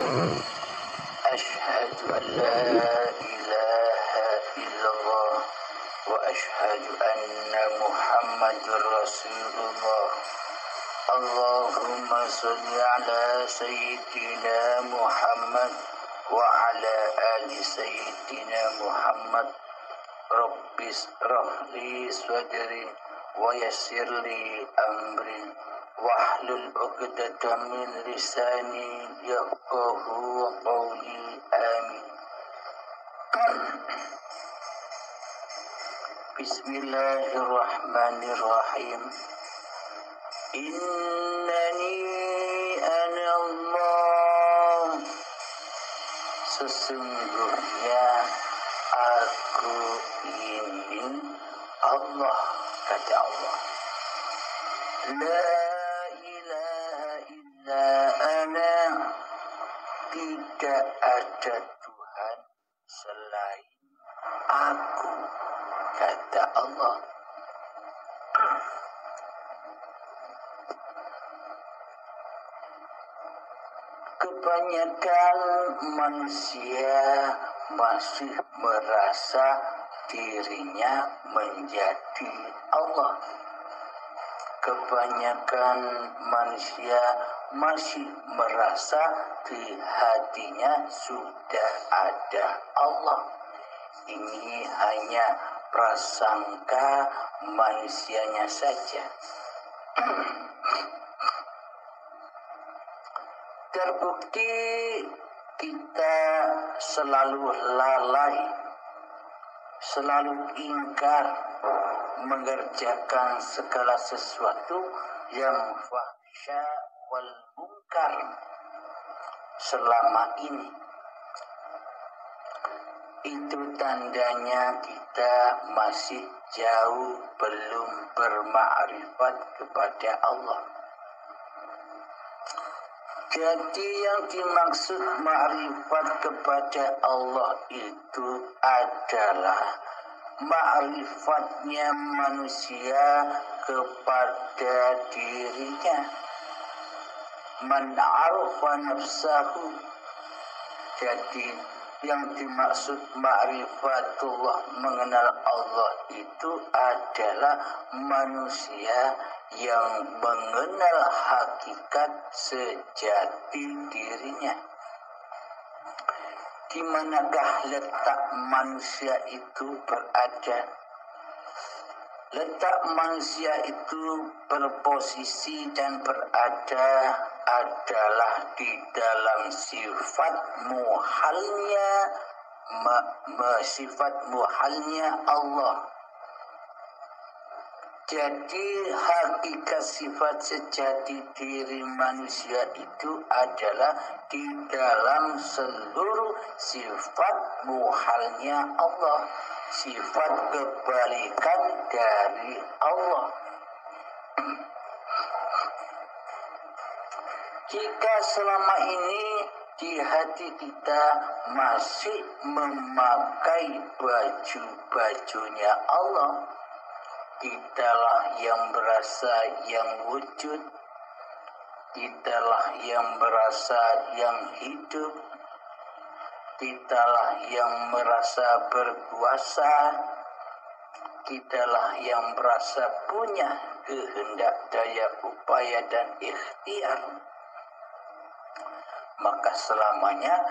أشهد أن لا إله إلا الله وأشهد أن محمد رسول الله. اللهم صل على سيدنا محمد وعلى آل سيدنا محمد. رب اشرح لي صدري ويسر لي أمري واحلل عقدة من لساني يفقهوا قولي. آمين. Bismillahirrahmanirrahim. Innani ana Allah. Sesungguhnya aku ini Allah, kata Allah. La ilaha illa ana. Tidak ada Tuhan selain aku, kata Allah. Kebanyakan manusia masih merasa dirinya menjadi Allah. Kebanyakan manusia masih merasa di hatinya sudah ada Allah. Ini hanya prasangka manusianya saja. Terbukti kita selalu lalai, selalu ingkar mengerjakan segala sesuatu yang fahsya wal munkar selama ini. Itu tandanya kita masih jauh belum bermakrifat kepada Allah. Jadi yang dimaksud makrifat kepada Allah itu adalah ma'rifatnya manusia kepada dirinya. Man arafa nafsahu. Jadi yang dimaksud ma'rifatullah, mengenal Allah, itu adalah manusia yang mengenal hakikat sejati dirinya. Di manakah letak manusia itu berada? Letak manusia itu berposisi dan berada adalah di dalam sifat muhalnya Allah. Jadi hakikat sifat sejati diri manusia itu adalah di dalam seluruh sifat muhalnya Allah, sifat kebalikan dari Allah. Jika selama ini di hati kita masih memakai baju-bajunya Allah, kitalah yang berasa yang wujud, kitalah yang berasa yang hidup, kitalah yang merasa berkuasa, kitalah yang merasa punya kehendak, daya upaya dan ikhtiar. Maka selamanya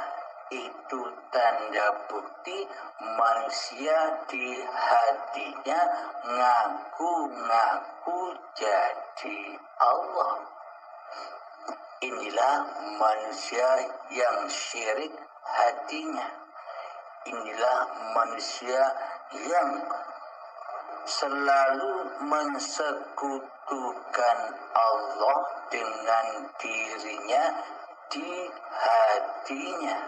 itu tanda bukti manusia di hatinya ngaku-ngaku jadi Allah. Inilah manusia yang syirik hatinya. Inilah manusia yang selalu mensekutukan Allah dengan dirinya di hatinya.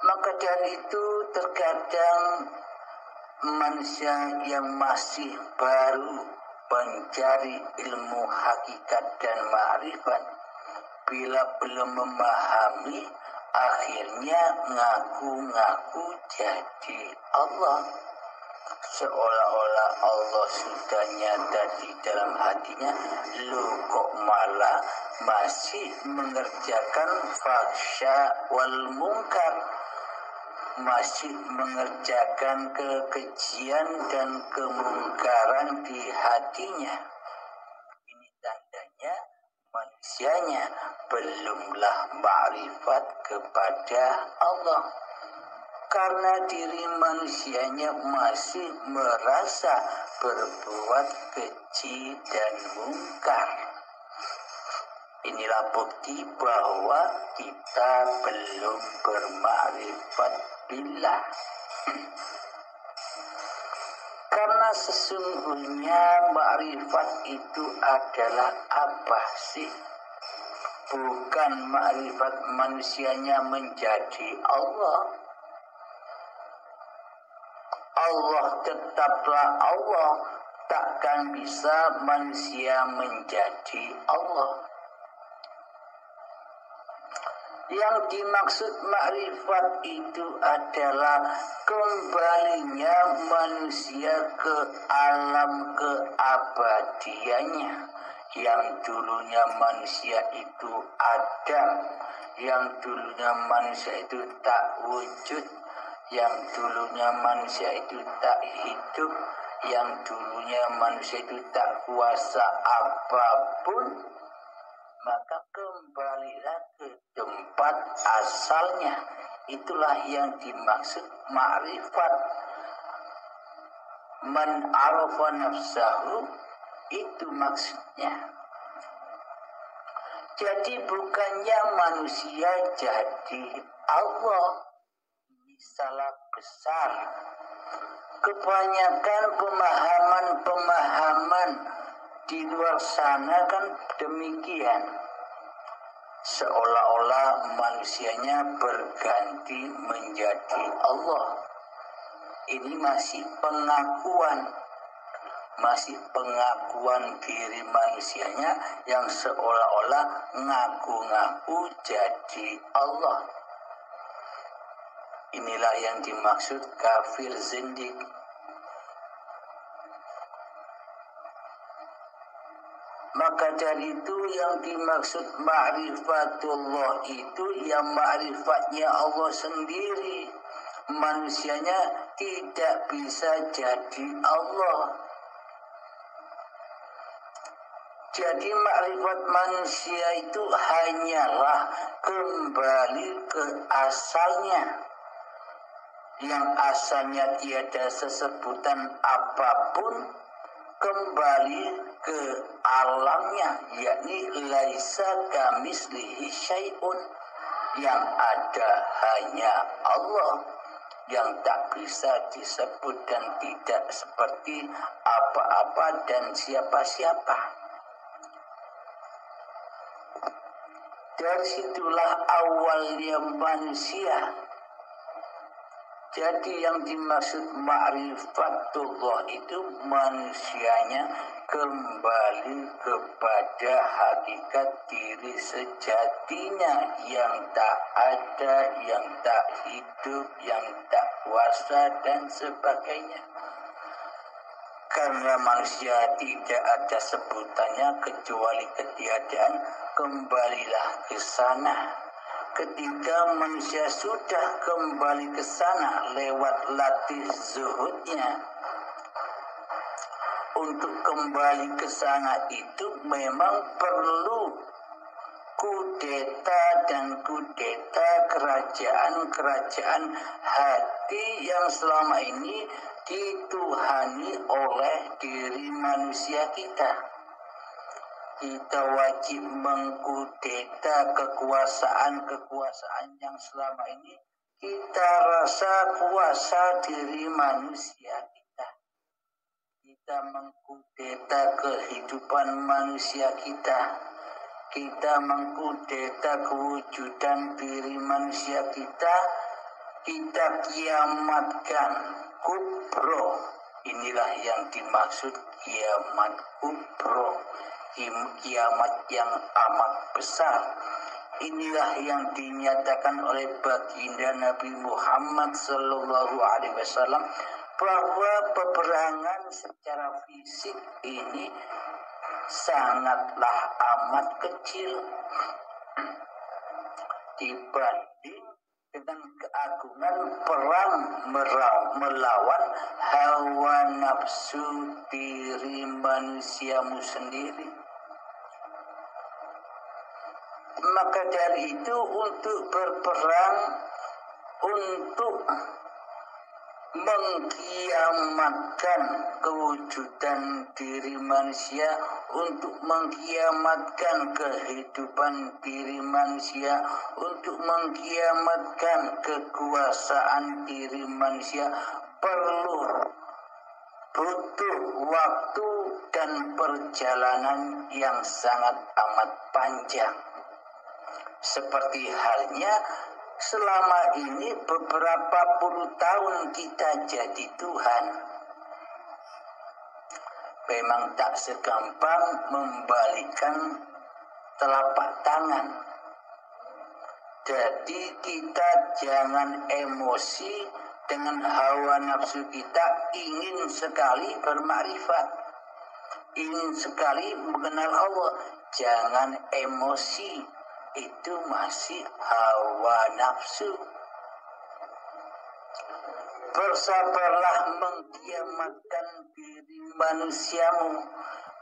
Maka dari itu terkadang manusia yang masih baru mencari ilmu hakikat dan ma'rifat, bila belum memahami, akhirnya ngaku-ngaku jadi Allah. seolah-olah Allah sudah nyata di dalam hatinya, lu kok malah masih mengerjakan fahsya wal munkar, masih mengerjakan kekejian dan kemungkaran di hatinya. Ini tandanya manusianya belumlah ma'rifat kepada Allah, karena diri manusianya masih merasa berbuat keji dan mungkar. Inilah bukti bahwa kita belum bermakrifat billah. Karena sesungguhnya makrifat itu adalah apa sih? Bukan makrifat manusianya menjadi Allah. Allah tetaplah Allah, takkan bisa manusia menjadi Allah. Yang dimaksud makrifat itu adalah kembalinya manusia ke alam keabadiannya. Yang dulunya manusia itu Adam, yang dulunya manusia itu tak wujud, yang dulunya manusia itu tak hidup, yang dulunya manusia itu tak kuasa apapun, maka kembalilah ke tempat asalnya. Itulah yang dimaksud ma'rifat. Man arafa nafsahu, itu maksudnya. Jadi bukannya manusia jadi Allah. Ini salah besar. Kebanyakan pemahaman di luar sana kan demikian, seolah-olah manusianya berganti menjadi Allah. Ini masih pengakuan diri manusianya yang seolah-olah ngaku-ngaku jadi Allah. Inilah yang dimaksud kafir zindik. Maka dari itu yang dimaksud ma'rifatullah itu yang ma'rifatnya Allah sendiri. Manusianya tidak bisa jadi Allah. Jadi ma'rifat manusia itu hanyalah kembali ke asalnya. Yang asalnya tiada sesebutan apapun, kembali ke alamnya, yakni laisa kamislihi syai'un, yang ada hanya Allah, yang tak bisa disebut dan tidak seperti apa-apa dan siapa-siapa. Dari situlah awalnya manusia. Jadi yang dimaksud ma'rifatullah itu manusianya kembali kepada hakikat diri sejatinya yang tak ada, yang tak hidup, yang tak kuasa dan sebagainya. Karena manusia tidak ada sebutannya kecuali ketiadaan, kembalilah ke sana. Ketika manusia sudah kembali ke sana lewat latih zuhudnya, untuk kembali ke sana itu memang perlu kudeta kerajaan hati yang selama ini dituhani oleh diri manusia kita. Kita wajib mengkudeta kekuasaan yang selama ini kita rasa kuasa diri manusia kita. Kita mengkudeta kehidupan manusia kita. Kita mengkudeta kewujudan diri manusia kita. Kita kiamatkan kubro. Inilah yang dimaksud kiamat kubro. Kiamat yang amat besar. Inilah yang dinyatakan oleh baginda Nabi Muhammad sallallahu alaihi wasallam bahwa peperangan secara fisik ini sangatlah amat kecil dibanding dengan keagungan perang melawan hawa nafsu diri manusiamu sendiri. Maka dari itu untuk berperang, untuk mengkiamatkan kewujudan diri manusia, untuk mengkiamatkan kehidupan diri manusia, untuk mengkiamatkan kekuasaan diri manusia, butuh waktu dan perjalanan yang sangat amat panjang. Seperti halnya selama ini beberapa puluh tahun kita jadi Tuhan. Memang tak segampang membalikkan telapak tangan. Jadi kita jangan emosi dengan hawa nafsu kita ingin sekali bermakrifat, ingin sekali mengenal Allah. Jangan emosi. Itu masih hawa nafsu. Bersabarlah mengkiamatkan diri manusiamu.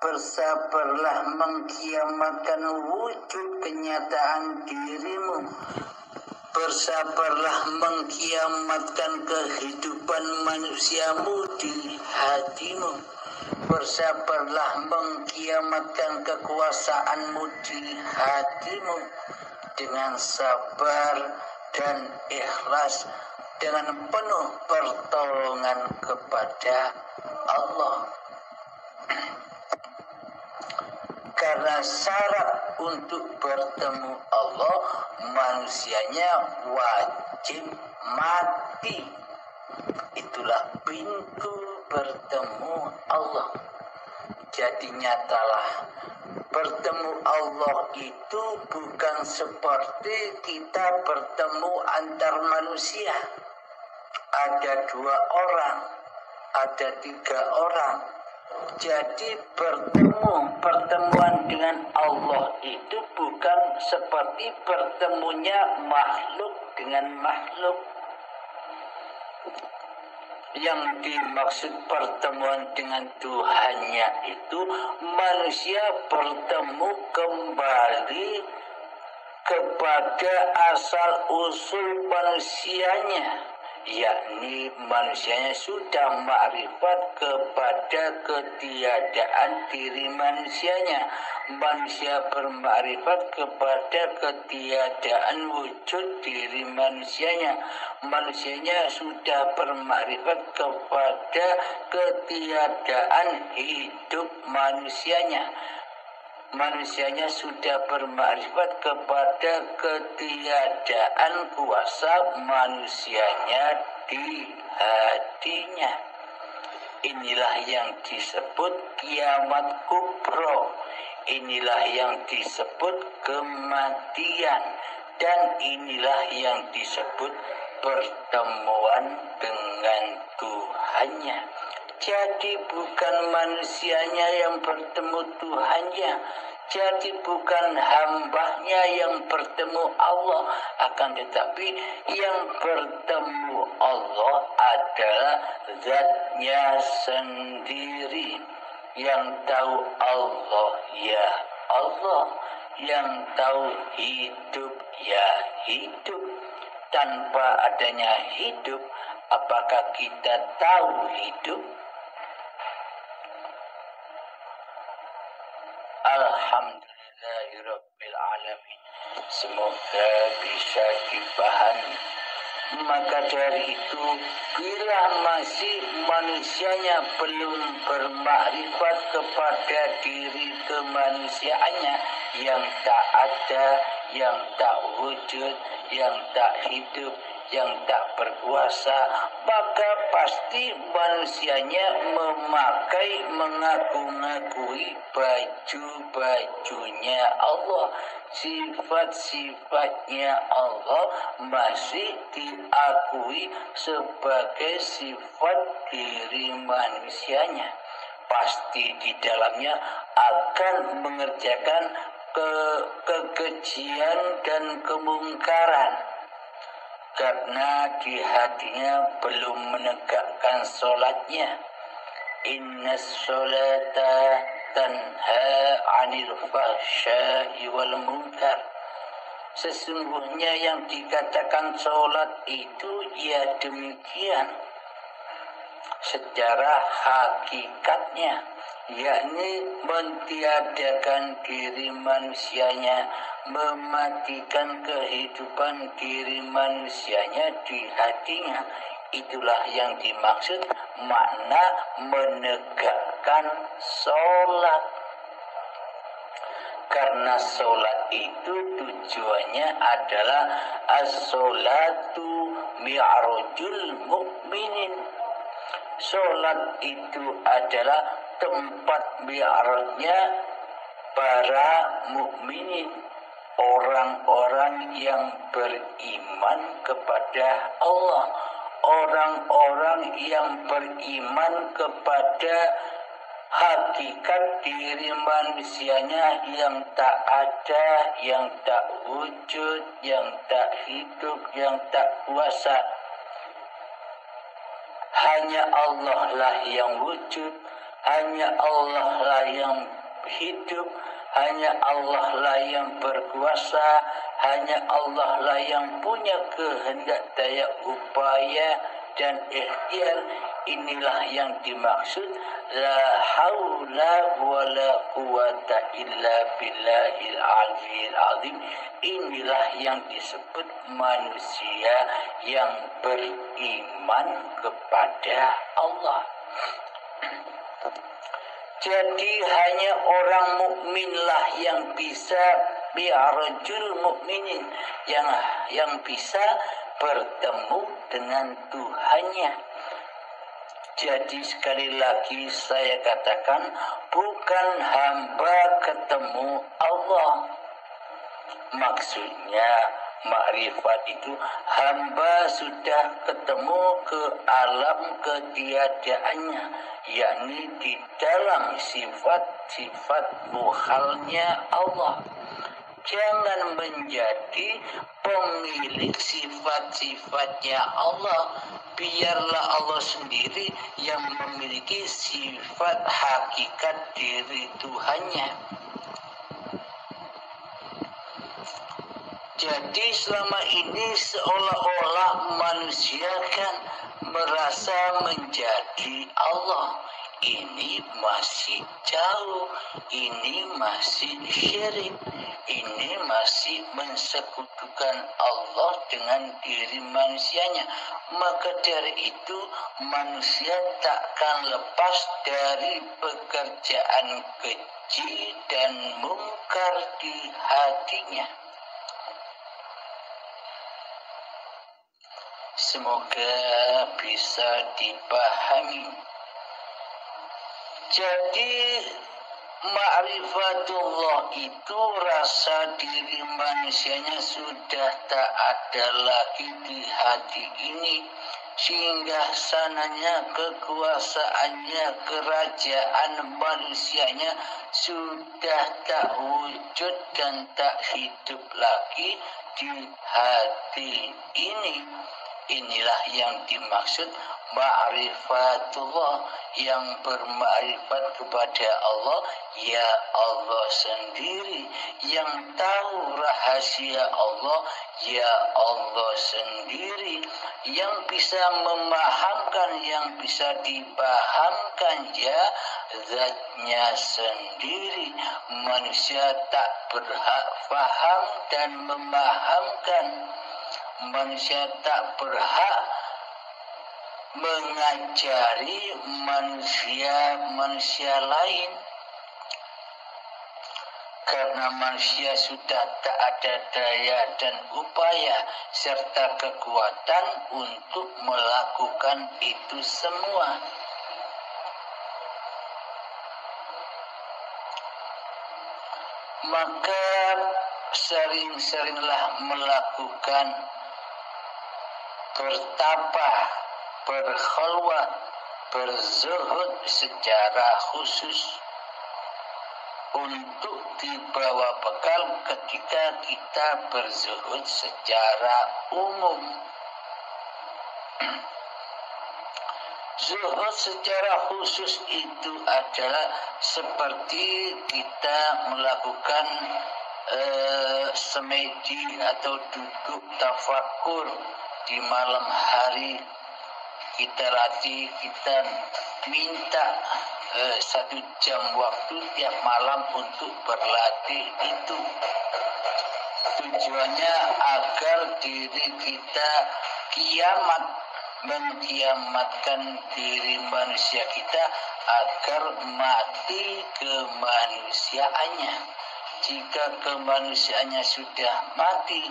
Bersabarlah mengkiamatkan wujud kenyataan dirimu. Bersabarlah mengkiamatkan kehidupan manusiamu di hatimu. Bersabarlah mengkiamatkan kekuasaanmu di hatimu. Dengan sabar dan ikhlas, dengan penuh pertolongan kepada Allah. Karena syarat untuk bertemu Allah, manusianya wajib mati. Itulah pintu bertemu Allah. Jadi nyatalah bertemu Allah itu bukan seperti kita bertemu antar manusia. Ada 2 orang, ada 3 orang. Jadi pertemuan dengan Allah itu bukan seperti bertemunya makhluk dengan makhluk. Yang dimaksud pertemuan dengan Tuhannya itu manusia bertemu kembali kepada asal usul manusianya, yakni manusianya sudah makrifat kepada ketiadaan diri manusianya. Manusia bermakrifat kepada ketiadaan wujud diri manusianya. Manusianya sudah bermakrifat kepada ketiadaan hidup manusianya. Manusianya sudah bermakrifat kepada ketiadaan kuasa manusianya di hatinya. Inilah yang disebut kiamat kubro. Inilah yang disebut kematian. Dan inilah yang disebut pertemuan dengan Tuhannya. Jadi bukan manusianya yang bertemu Tuhannya. Jadi bukan hambanya yang bertemu Allah. Akan tetapi yang bertemu Allah adalah zatnya sendiri. Yang tahu Allah ya Allah. Yang tahu hidup ya hidup. Tanpa adanya hidup, apakah kita tahu hidup? Alhamdulillahirabbil alamin. Semoga bisa dipahami. Maka dari itu, bila masih manusianya belum bermakrifat kepada diri kemanusiaannya yang tak ada, yang tak wujud, yang tak hidup, yang tak berkuasa, maka pasti manusianya mengaku-ngakui baju-bajunya Allah. Sifat-sifatnya Allah masih diakui sebagai sifat diri manusianya. Pasti di dalamnya akan mengerjakan kekejian dan kemungkaran, karena di hatinya belum menegakkan sholatnya. Inna sholata tanha 'anil fahsya'i wal munkar. Sesungguhnya yang dikatakan sholat itu ya demikian secara hakikatnya, yakni mentiadakan diri manusianya, mematikan kehidupan diri manusianya di hatinya. Itulah yang dimaksud makna menegakkan sholat. Karena sholat itu tujuannya adalah as-sholatu mi'rajul mu'minin. Sholat itu adalah tempat mi'rajnya para mukminin, orang-orang yang beriman kepada Allah, orang-orang yang beriman kepada hakikat diri manusianya yang tak ada, yang tak wujud, yang tak hidup, yang tak kuasa. Hanya Allah lah yang wujud, hanya Allah lah yang hidup, hanya Allah lah yang berkuasa, hanya Allah lah yang punya kehendak, daya upaya dan ikhtiar. Inilah yang dimaksud la haula wala quwata illa billahil aliyil azim. Inilah yang disebut manusia yang beriman kepada Allah. Jadi hanya orang mukminlah yang bisa bi'arajul mukminin, yang bisa bertemu dengan Tuhannya. Jadi sekali lagi saya katakan, bukan hamba ketemu Allah. Maksudnya makrifat itu hamba sudah ketemu ke alam ketiadaannya, yakni di dalam sifat-sifat muhalnya Allah. Jangan menjadi pemilik sifat-sifatnya Allah. Biarlah Allah sendiri yang memiliki sifat hakikat diri Tuhannya. Jadi selama ini seolah-olah manusia kan merasa menjadi Allah. Ini masih jauh, ini masih syirik, ini masih mensekutukan Allah dengan diri manusianya. Maka dari itu manusia takkan lepas dari pekerjaan keji dan mungkar di hatinya. Semoga bisa dipahami. Jadi ma'rifatullah itu rasa diri manusianya sudah tak ada lagi di hati ini, sehingga sananya kekuasaannya, kerajaan manusianya sudah tak wujud dan tak hidup lagi di hati ini. Inilah yang dimaksud ma'rifatullah, yang bermakrifat kepada Allah, ya Allah sendiri, yang tahu rahasia Allah, ya Allah sendiri, yang bisa memahamkan, yang bisa dipahamkan, ya zatnya sendiri. Manusia tak berhak faham dan memahamkan. Manusia tak berhak mengajari manusia lain. karena manusia sudah tak ada daya dan upaya serta kekuatan untuk melakukan itu semua. Maka sering-seringlah melakukan bertapa, berkhalwat, berzuhud secara khusus untuk dibawa bekal ketika kita berzuhud secara umum. Zuhud secara khusus itu adalah seperti kita melakukan semedi atau duduk tafakur di malam hari. Kita latih, kita minta 1 jam waktu tiap malam untuk berlatih itu. Tujuannya agar diri kita kiamat, mengkiamatkan diri manusia kita agar mati kemanusiaannya. Jika kemanusiaannya sudah mati,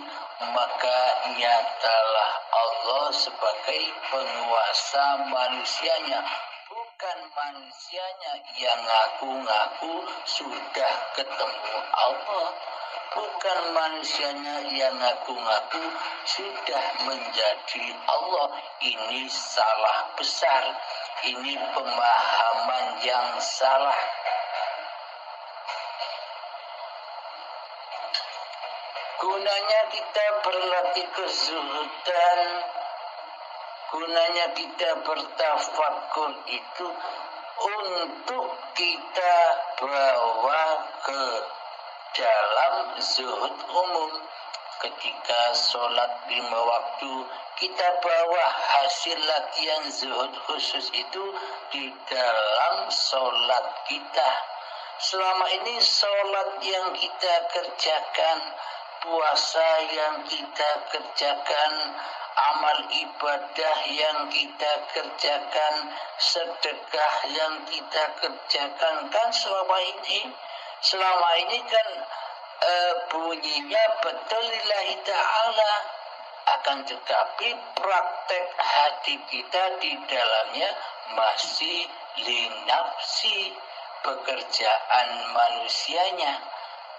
maka nyatalah Allah sebagai penguasa manusianya, bukan manusianya yang ngaku-ngaku sudah ketemu Allah. Bukan manusianya yang ngaku-ngaku sudah menjadi Allah. Ini salah besar. Ini pemahaman yang salah. Gunanya kita berlatih kezuhudan, gunanya kita bertafakur itu untuk kita bawa ke dalam zuhud umum. Ketika sholat 5 waktu, kita bawa hasil latihan zuhud khusus itu di dalam sholat kita. Selama ini sholat yang kita kerjakan, puasa yang kita kerjakan, amal ibadah yang kita kerjakan, sedekah yang kita kerjakan kan selama ini kan bunyinya betul lillahi ta'ala, akan tetapi praktek hati kita di dalamnya masih linafsi, pekerjaan manusianya,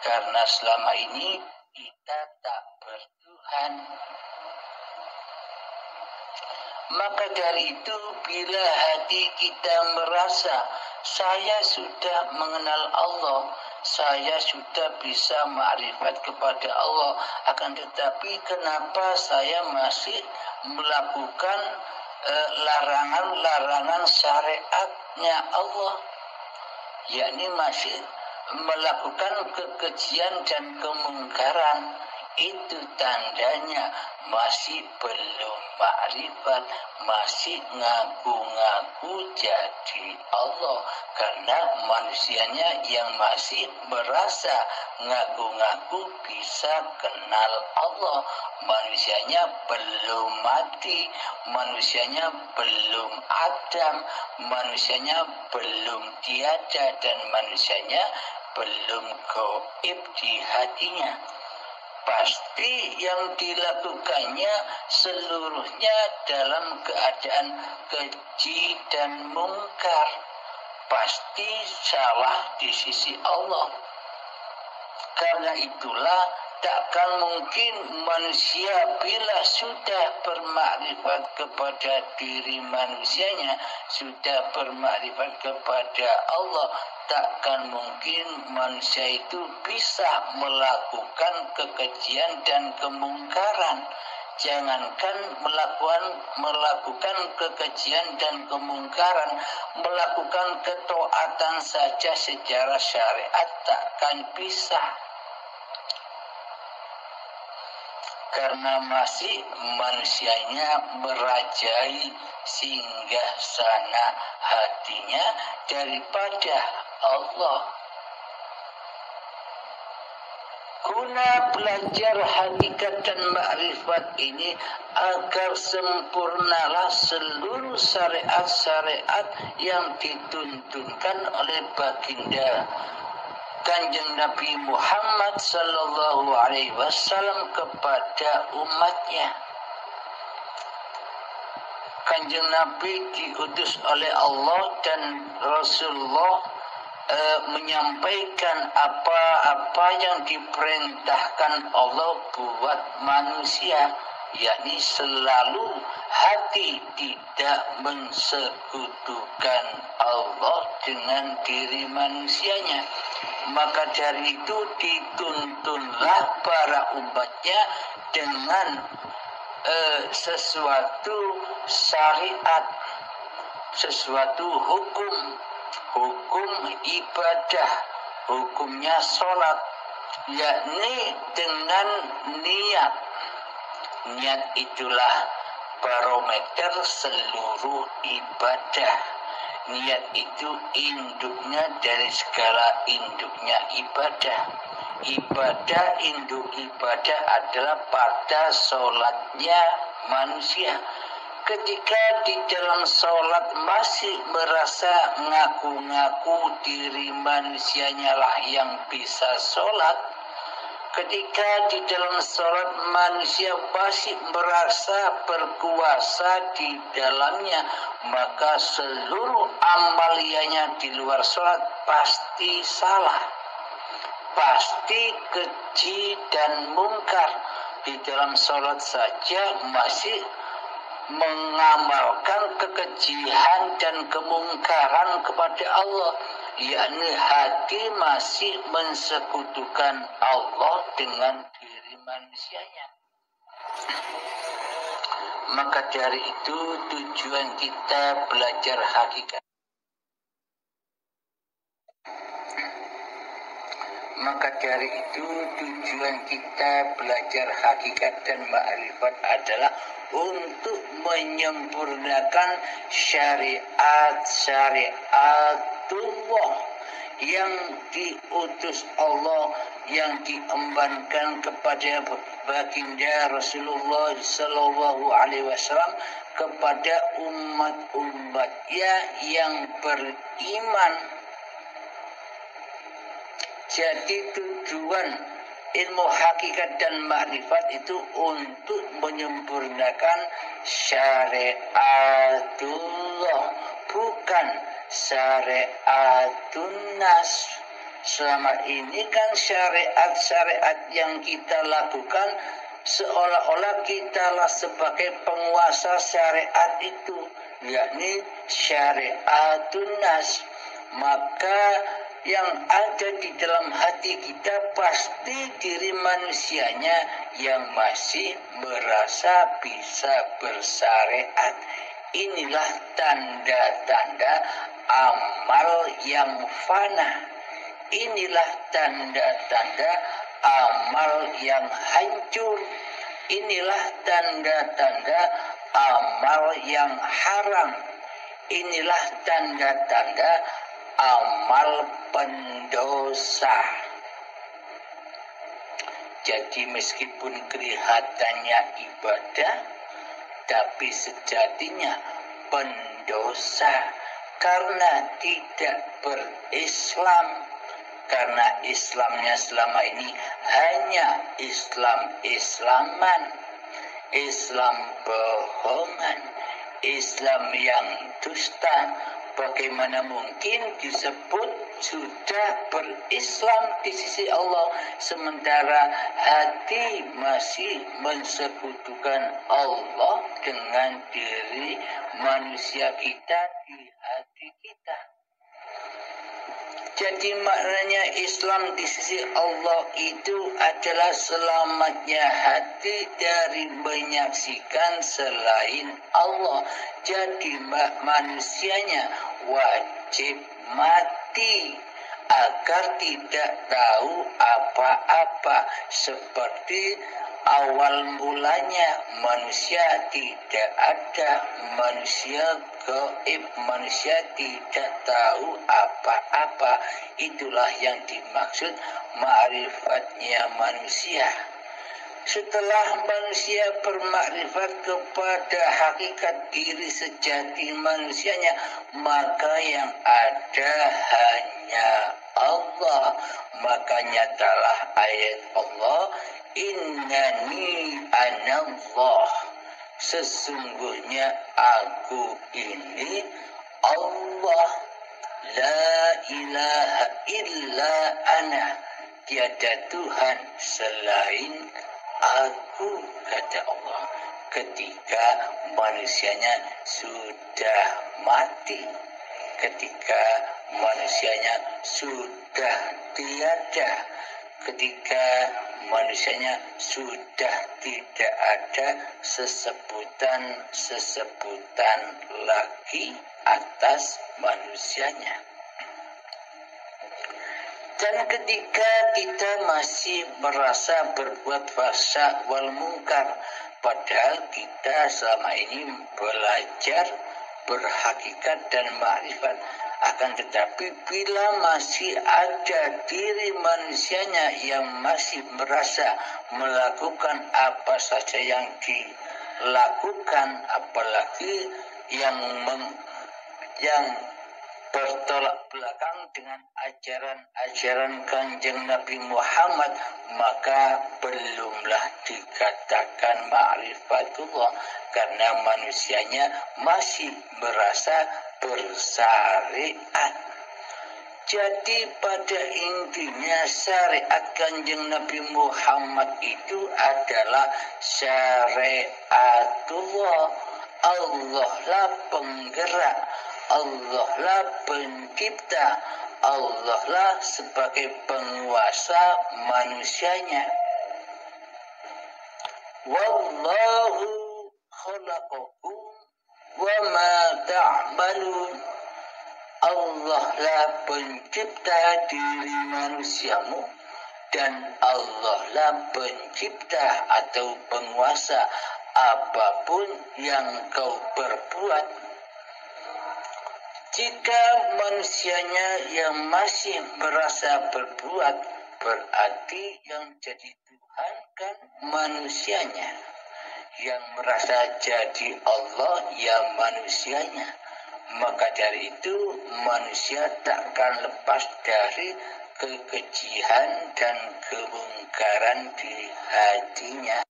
karena selama ini kita tak bertuhan. Maka dari itu, bila hati kita merasa saya sudah mengenal Allah, saya sudah bisa ma'rifat kepada Allah, akan tetapi kenapa saya masih melakukan larangan-larangan syariatnya Allah, yakni masih melakukan kekejian dan kemungkaran, itu tandanya masih belum ma'rifat, masih ngaku-ngaku jadi Allah, karena manusianya yang masih merasa ngaku-ngaku bisa kenal Allah, manusianya belum mati, manusianya belum Adam, manusianya belum tiada, dan manusianya belum gaib di hatinya. Pasti yang dilakukannya seluruhnya dalam keadaan keji dan mungkar. Pasti salah di sisi Allah. Karena itulah takkan mungkin manusia bila sudah bermakrifat kepada diri manusianya, sudah bermakrifat kepada Allah, takkan mungkin manusia itu bisa melakukan kekejian dan kemungkaran. Jangankan melakukan kekejian dan kemungkaran, melakukan ketaatan saja secara syariat takkan bisa. Karena masih manusianya merajai singgah sana hatinya daripada Allah. Guna belajar hakikat dan makrifat ini agar sempurnalah seluruh syariat-syariat yang dituntunkan oleh baginda Kanjeng Nabi Muhammad sallallahu alaihi wasallam kepada umatnya. Kanjeng Nabi diutus oleh Allah dan Rasulullah menyampaikan apa-apa yang diperintahkan Allah buat manusia, yakni selalu hati tidak mensekutukan Allah dengan diri manusianya. Maka dari itu dituntunlah para umatnya dengan sesuatu syariat, sesuatu hukum ibadah, hukumnya sholat, yakni dengan niat. Niat itulah barometer seluruh ibadah. Niat itu induknya dari segala induknya ibadah. Induk ibadah adalah pada sholatnya manusia. Ketika di dalam sholat masih merasa ngaku-ngaku diri manusianya lah yang bisa sholat, ketika di dalam sholat manusia masih merasa berkuasa di dalamnya, maka seluruh amaliyahnya di luar sholat pasti salah, pasti keji dan mungkar. Di dalam sholat saja masih mengamalkan kekejian dan kemungkaran kepada Allah, yakni hati masih mensekutukan Allah dengan diri manusianya. Maka dari itu tujuan kita belajar hakikat. Maka dari itu tujuan kita belajar hakikat dan ma'rifat adalah untuk menyempurnakan syariatullah yang diutus Allah, yang diembankan kepada baginda Rasulullah sallallahu alaihi wasallam kepada umat-umatnya yang beriman. Jadi tujuan ilmu hakikat dan makrifat itu untuk menyempurnakan syariatullah, bukan syariatun nas. Selama ini kan syariat-syariat yang kita lakukan seolah-olah kitalah sebagai penguasa syariat itu, yakni syariatun nas. Maka yang ada di dalam hati kita pasti diri manusianya yang masih merasa bisa bersyariat. Inilah tanda-tanda amal yang fana. Inilah tanda-tanda amal yang hancur. Inilah tanda-tanda amal yang haram. Inilah tanda-tanda amal pendosa. Jadi meskipun kelihatannya ibadah, tapi sejatinya pendosa karena tidak berislam. Karena Islamnya selama ini hanya Islam-Islaman, Islam bohongan, Islam yang dusta. Bagaimana mungkin disebut sudah berislam di sisi Allah, sementara hati masih mensekutukan Allah dengan diri manusia kita di hati kita. Jadi maknanya Islam di sisi Allah itu adalah selamatnya hati dari menyaksikan selain Allah. Jadi manusianya wajib mati agar tidak tahu apa-apa. Seperti awal mulanya manusia tidak ada, manusia gaib, manusia tidak tahu apa-apa. Itulah yang dimaksud ma'rifatnya manusia. Setelah manusia bermakrifat kepada hakikat diri sejati manusianya, maka yang ada hanya Allah. maka nyatalah ayat Allah, innani anallah, sesungguhnya aku ini Allah, la ilaha illa ana, tiada Tuhan selain aku, kata Allah ketika manusianya sudah mati, ketika manusianya sudah tiada, ketika manusianya sudah tidak ada sesebutan lagi atas manusianya. Dan ketika kita masih merasa berbuat fahsya wal munkar, padahal kita selama ini belajar berhakikat dan ma'rifat, akan tetapi bila masih ada diri manusianya yang masih merasa melakukan apa saja yang dilakukan, apalagi yang bertolak belakang dengan ajaran Kanjeng Nabi Muhammad, maka belumlah dikatakan ma'rifatullah, karena manusianya masih merasa bersyariat. Jadi pada intinya syariat Kanjeng Nabi Muhammad itu adalah syariatullah. Allah lah penggerak, Allah lah pencipta, Allah lah sebagai penguasa manusianya. Wallahu khalaqakum wa ma ta'malun. Allah lah pencipta diri manusiamu, dan Allah lah pencipta atau penguasa apapun yang kau perbuat. Jika manusianya yang masih merasa berbuat, berarti yang jadi Tuhan kan manusianya. Yang merasa jadi Allah ya manusianya. Maka dari itu manusia takkan lepas dari kekejian dan kemungkaran di hatinya.